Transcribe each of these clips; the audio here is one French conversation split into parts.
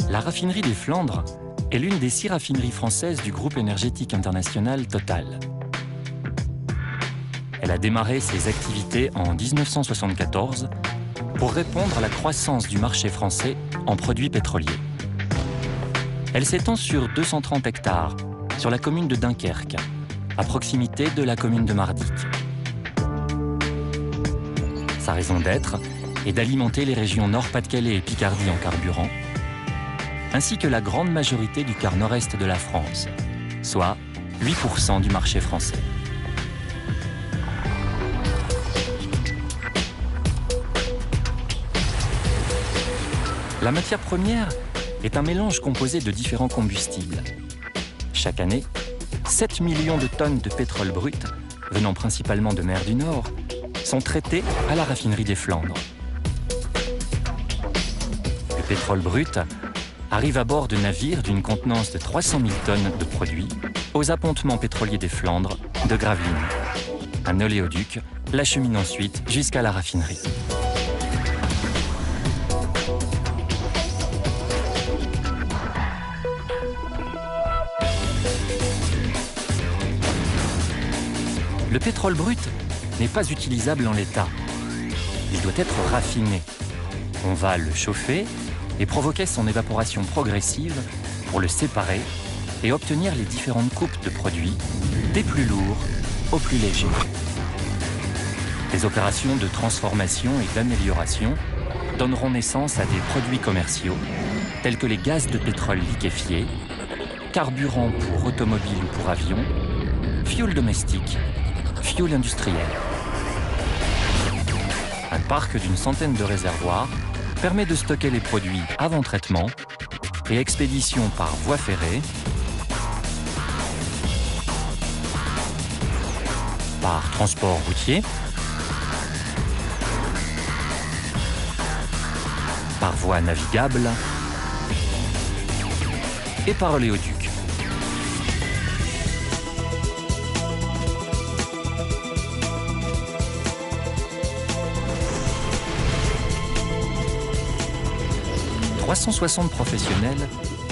La raffinerie des Flandres est l'une des 6 raffineries françaises du groupe énergétique international Total. Elle a démarré ses activités en 1974 pour répondre à la croissance du marché français en produits pétroliers. Elle s'étend sur 230 hectares sur la commune de Dunkerque, à proximité de la commune de Mardic. Sa raison d'être est d'alimenter les régions Nord-Pas-de-Calais et Picardie en carburant, ainsi que la grande majorité du quart nord-est de la France, soit 8% du marché français. La matière première est un mélange composé de différents combustibles. Chaque année, 7 millions de tonnes de pétrole brut, venant principalement de mer du Nord, sont traitées à la raffinerie des Flandres. Le pétrole brut arrive à bord de navires d'une contenance de 300 000 tonnes de produits aux appontements pétroliers des Flandres de Gravelines. Un oléoduc l'achemine ensuite jusqu'à la raffinerie. Le pétrole brut n'est pas utilisable en l'état. Il doit être raffiné. On va le chauffer et provoquer son évaporation progressive pour le séparer et obtenir les différentes coupes de produits, des plus lourds aux plus légers. Les opérations de transformation et d'amélioration donneront naissance à des produits commerciaux tels que les gaz de pétrole liquéfiés, carburant pour automobile ou pour avion, fioul domestique, fioul industriel. Un parc d'une centaine de réservoirs permet de stocker les produits avant traitement et expédition par voie ferrée, par transport routier, par voie navigable et par oléoduc. « 360 professionnels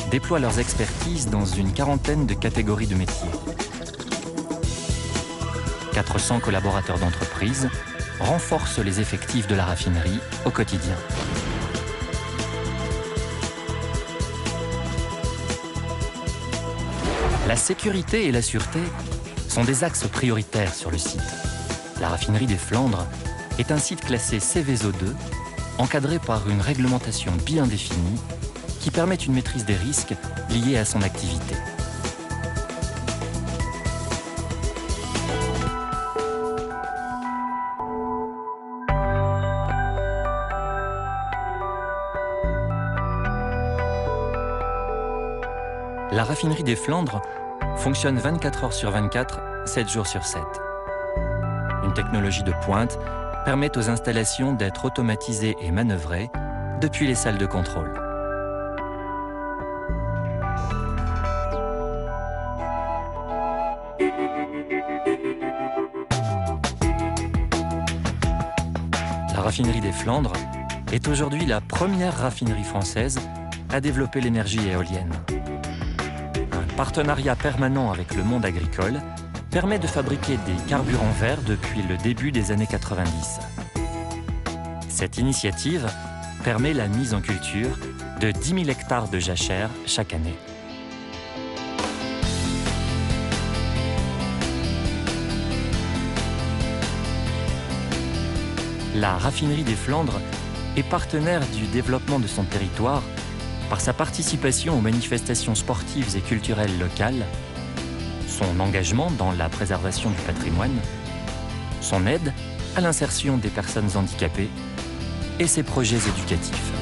déploient leurs expertises dans une quarantaine de catégories de métiers. 400 collaborateurs d'entreprise renforcent les effectifs de la raffinerie au quotidien. La sécurité et la sûreté sont des axes prioritaires sur le site. La raffinerie des Flandres est un site classé Seveso2, encadré par une réglementation bien définie qui permet une maîtrise des risques liés à son activité. La raffinerie des Flandres fonctionne 24 heures sur 24, 7 jours sur 7. Une technologie de pointe permet aux installations d'être automatisées et manœuvrées depuis les salles de contrôle. La raffinerie des Flandres est aujourd'hui la première raffinerie française à développer l'énergie éolienne. Un partenariat permanent avec le monde agricole permet de fabriquer des carburants verts depuis le début des années 90. Cette initiative permet la mise en culture de 10 000 hectares de jachères chaque année. La raffinerie des Flandres est partenaire du développement de son territoire par sa participation aux manifestations sportives et culturelles locales, son engagement dans la préservation du patrimoine, son aide à l'insertion des personnes handicapées et ses projets éducatifs.